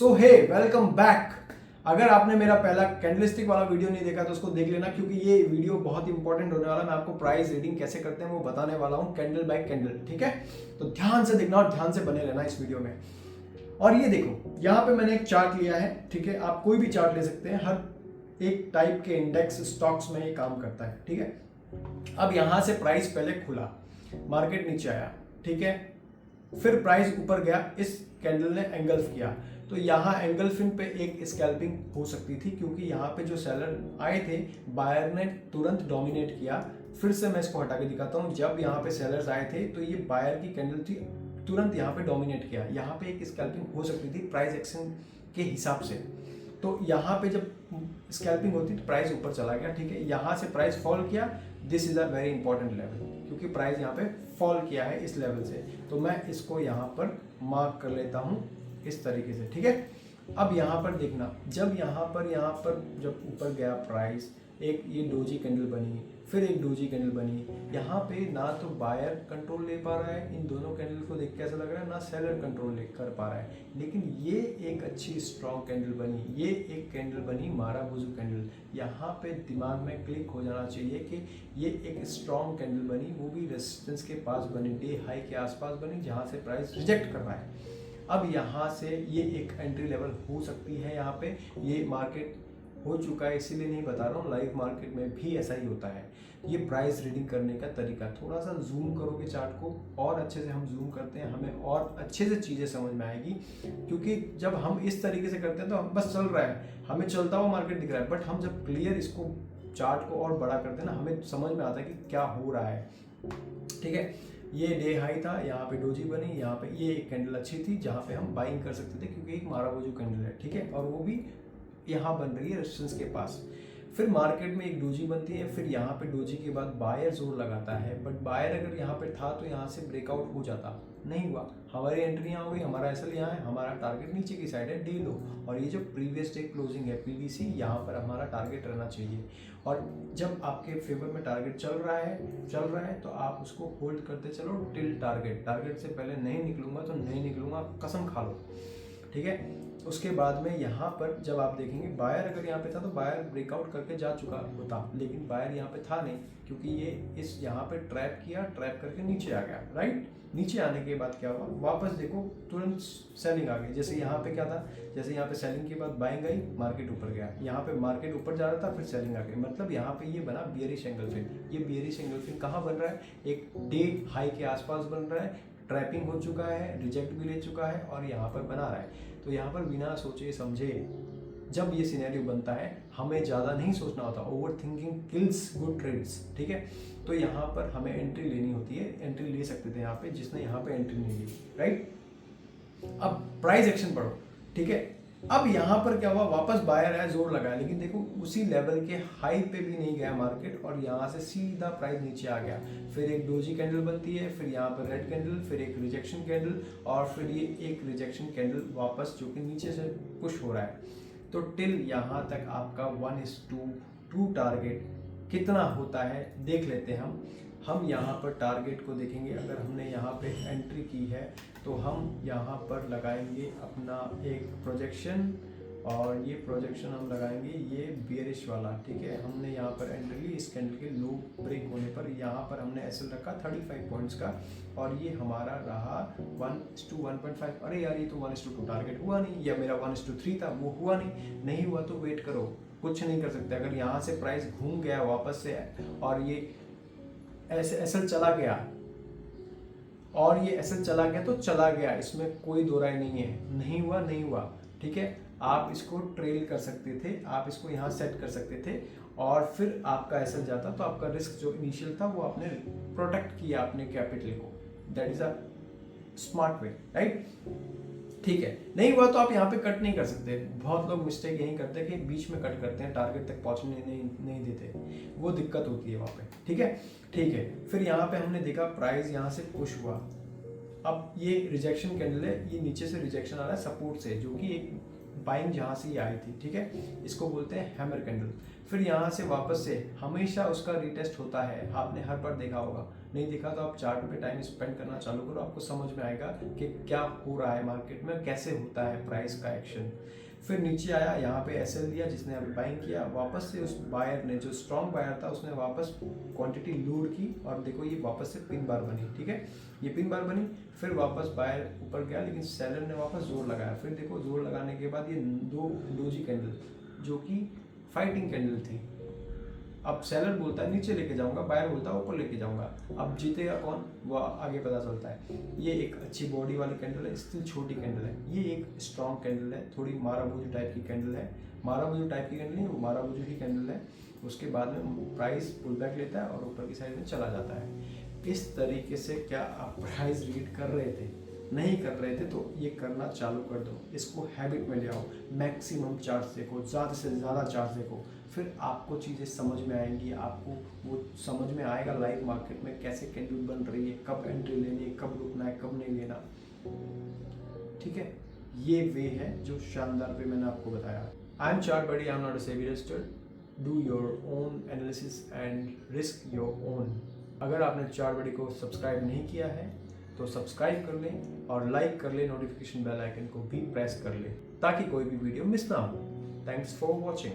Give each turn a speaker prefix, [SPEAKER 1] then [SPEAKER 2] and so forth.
[SPEAKER 1] सो हे welcome back. अगर आपने मेरा पहला कैंडलस्टिक वाला वीडियो नहीं देखा तो उसको देख लेना, क्योंकि ये वीडियो बहुत इंपॉर्टेंट होने वाला है। मैं आपको प्राइस रीडिंग कैसे करते हैं वो बताने वाला हूँ कैंडल बाय कैंडल, ठीक है। तो ध्यान से देखना और ध्यान से बने रहना इस वीडियो में। और ये देखो, यहाँ पे मैंने एक चार्ट लिया है, ठीक है। आप कोई भी चार्ट ले सकते हैं, हर एक टाइप के इंडेक्स स्टॉक्स में ये काम करता है, ठीक है। अब यहाँ से प्राइस पहले खुला, मार्केट नीचे आया, ठीक है। फिर प्राइस ऊपर गया, इस कैंडल ने एंगल्फ किया, तो यहाँ एंगल्फिंग पे एक स्कैल्पिंग हो सकती थी, क्योंकि यहाँ पे जो सेलर आए थे बायर ने तुरंत डोमिनेट किया। फिर से मैं इसको हटा के दिखाता हूँ। जब यहाँ पे सेलर्स आए थे तो ये बायर की कैंडल थी, तुरंत यहाँ पे डोमिनेट किया। यहाँ पे एक स्कैल्पिंग हो सकती थी प्राइस एक्शन के हिसाब से। तो यहाँ पे जब स्कैल्पिंग होती तो प्राइस ऊपर चला गया, ठीक है। यहाँ से प्राइस फॉल किया, this is a very important level, क्योंकि प्राइस यहाँ पे फॉल किया है इस लेवल से। तो मैं इसको यहाँ पर मार्क कर लेता हूँ इस तरीके से, ठीक है। अब यहाँ पर देखना, जब यहाँ पर जब ऊपर गया प्राइस, एक ये डोजी कैंडल बनी, फिर एक डोजी कैंडल बनी। यहाँ पे ना तो बायर कंट्रोल ले पा रहा है, इन दोनों कैंडल को देख के ऐसा लग रहा है, ना सेलर कंट्रोल ले कर पा रहा है। लेकिन ये एक अच्छी स्ट्रॉन्ग कैंडल बनी, ये एक कैंडल बनी माराबुजू कैंडल। यहाँ पे दिमाग में क्लिक हो जाना चाहिए कि ये एक स्ट्रॉन्ग कैंडल बनी, वो भी रेजिस्टेंस के पास बनी, डे हाई के आसपास बनी, जहाँ से प्राइस रिजेक्ट कर रहा है। अब यहाँ से ये एक एंट्री लेवल हो सकती है। यहाँ पे ये मार्केट हो चुका है, इसीलिए नहीं बता रहा हूँ, लाइव मार्केट में भी ऐसा ही होता है। ये प्राइस रीडिंग करने का तरीका, थोड़ा सा जूम करोगे चार्ट को और अच्छे से, हम जूम करते हैं, हमें और अच्छे से चीज़ें समझ में आएगी। क्योंकि जब हम इस तरीके से करते हैं तो हम बस चल रहा है, हमें चलता हुआ मार्केट दिख रहा है, बट हम जब क्लियर इसको चार्ट को और बड़ा करते हैं ना, हमें समझ में आता है कि क्या हो रहा है, ठीक है। ये डे हाई था, यहाँ पे डोजी बनी, यहाँ पे ये एक कैंडल अच्छी थी जहाँ पे हम बाइंग कर सकते थे, क्योंकि एक माराबुजू कैंडल है, ठीक है। और वो भी यहाँ बन रही है रेजिस्टेंस के पास। फिर मार्केट में एक डोजी बनती है, फिर यहाँ पे डोजी के बाद बायर जोर लगाता है, बट बायर अगर यहाँ पे था तो यहाँ से ब्रेकआउट हो जाता, नहीं हुआ। हमारी एंट्री यहाँ हो गई, हमारा एसएल यहाँ है, हमारा टारगेट नीचे की साइड है, डे लो। और ये जो प्रीवियस डे क्लोजिंग है पीवीसी, यहाँ पर हमारा टारगेट रहना चाहिए। और जब आपके फेवर में टारगेट चल रहा है तो आप उसको होल्ड करते चलो टिल टारगेट से पहले नहीं निकलूंगा तो नहीं निकलूंगा, कसम खा लो, ठीक है। उसके बाद में यहाँ पर जब आप देखेंगे, बायर अगर यहाँ पे था तो बायर ब्रेकआउट करके जा चुका होता, लेकिन बायर यहाँ पे था नहीं, क्योंकि ये इस यहाँ पे ट्रैप करके नीचे आ गया, राइट। नीचे आने के बाद क्या हुआ, वापस देखो तुरंत सेलिंग आ गई। जैसे यहाँ पे क्या था, जैसे यहाँ पे सेलिंग के बाद बाइंग आई, मार्केट ऊपर गया, यहाँ पे मार्केट ऊपर जा रहा था, फिर सेलिंग आ गई। मतलब यहाँ पे ये बना बियरिश एंगल्फिंग। ये बियरिश एंगल्फिंग कहाँ बन रहा है, एक डे हाई के आसपास बन रहा है, ट्रैपिंग हो चुका है, रिजेक्ट भी ले चुका है और यहाँ पर बना रहा है। तो यहाँ पर बिना सोचे समझे जब ये सिनेरियो बनता है, हमें ज़्यादा नहीं सोचना होता, over thinking kills good trades, ठीक है। तो यहाँ पर हमें एंट्री लेनी होती है, एंट्री ले सकते थे यहाँ पे, जिसने यहाँ पे एंट्री नहीं ली, राइट। अब प्राइस एक्शन पढ़ो, ठीक है। अब यहाँ पर क्या हुआ, वापस बायर आया, जोर लगाया, लेकिन देखो उसी लेवल के हाई पे भी नहीं गया मार्केट, और यहाँ से सीधा प्राइस नीचे आ गया। फिर एक डोजी कैंडल बनती है, फिर यहाँ पर रेड कैंडल, फिर एक रिजेक्शन कैंडल, और फिर ये एक रिजेक्शन कैंडल वापस, जो कि नीचे से पुश हो रहा है। तो टिल यहाँ तक आपका 1:2 टारगेट कितना होता है देख लेते हैं हम यहाँ पर टारगेट को देखेंगे। अगर हमने यहाँ पे एंट्री की है तो हम यहाँ पर लगाएंगे अपना एक प्रोजेक्शन, और ये प्रोजेक्शन हम लगाएंगे ये बियरिश वाला, ठीक है। हमने यहाँ पर एंट्री ली, इस कैंडल के लो ब्रेक होने पर यहाँ पर हमने एसएल रखा 35 पॉइंट्स का, और ये हमारा रहा 1:1.5। अरे यार, ये तो 1:2 टारगेट हुआ नहीं, या मेरा 1:3 था, वो हुआ नहीं हुआ तो वेट करो, कुछ नहीं कर सकते। अगर यहाँ से प्राइस घूम गया वापस से और ये ऐसे एसएल चला गया, और ये एसएल चला गया तो चला गया, इसमें कोई दो राय नहीं है। नहीं हुआ, ठीक है। आप इसको ट्रेल कर सकते थे, आप इसको यहाँ सेट कर सकते थे, और फिर आपका एसएल जाता तो आपका रिस्क जो इनिशियल था वो आपने प्रोटेक्ट किया अपने कैपिटल को। That is a smart way, right, ठीक है। नहीं हुआ तो आप यहाँ पे कट नहीं कर सकते। बहुत लोग मिस्टेक यही करते हैं कि बीच में कट करते हैं, टारगेट तक पहुँचने नहीं देते, वो दिक्कत होती है वहाँ पे, ठीक है। फिर यहाँ पे हमने देखा प्राइस यहाँ से पुश हुआ। अब ये रिजेक्शन कैंडल है, ये नीचे से रिजेक्शन आ रहा है सपोर्ट से, जो कि एक बाइंग जहाँ से ये आई थी, ठीक है, इसको बोलते हैं हैमर कैंडल। फिर यहाँ से वापस से हमेशा उसका रीटेस्ट होता है, आपने हर बार देखा होगा, नहीं देखा तो आप चार्ट पे टाइम स्पेंड करना चालू करो, आपको समझ में आएगा कि क्या हो रहा है मार्केट में, कैसे होता है प्राइस का एक्शन। फिर नीचे आया, यहाँ पे एसएल लिया जिसने अभी बाइंग किया, वापस से उस बायर ने, जो स्ट्रॉन्ग बायर था, उसने वापस क्वांटिटी लूड की और देखो ये वापस से पिन बार बनी, ठीक है, ये पिन बार बनी। फिर वापस बायर ऊपर गया लेकिन सेलर ने वापस जोर लगाया। फिर देखो जोर लगाने के बाद ये दो डोजी कैंडल जो कि फाइटिंग कैंडल थी, अब सेलर बोलता है नीचे लेके जाऊंगा, बायर बोलता है ऊपर लेके जाऊंगा, अब जीतेगा कौन वो आगे पता चलता है। ये एक अच्छी बॉडी वाली कैंडल है, स्टिल छोटी कैंडल है, ये एक स्ट्रॉन्ग कैंडल है, थोड़ी माराबूजू टाइप की कैंडल है, माराबूजू टाइप की कैंडल नहीं, वो माराबूजू की कैंडल है। उसके बाद में प्राइस पुल बैक लेता है और ऊपर की साइड में चला जाता है। इस तरीके से क्या आप प्राइस रीड कर रहे थे? नहीं कर रहे थे तो ये करना चालू कर दो, इसको हैबिट में ले आओ, मैक्सिमम चार्ट्स देखो, ज़्यादा से ज़्यादा चार्ट्स देखो, फिर आपको चीज़ें समझ में आएंगी, आपको वो समझ में आएगा लाइव मार्केट में कैसे कैंडल बन रही है, कब एंट्री लेनी है, कब रुकना है, कब नहीं लेना, ठीक है। ये वे है जो शानदार वे मैंने आपको बताया। I am chart buddy, I am not a SEBI registered, do your own analysis and risk your own. अगर आपने चार्ट बडी को सब्सक्राइब नहीं किया है तो सब्सक्राइब कर लें और लाइक कर लें, नोटिफिकेशन बेल आइकन को भी प्रेस कर लें ताकि कोई भी वीडियो मिस ना हो। Thanks for watching.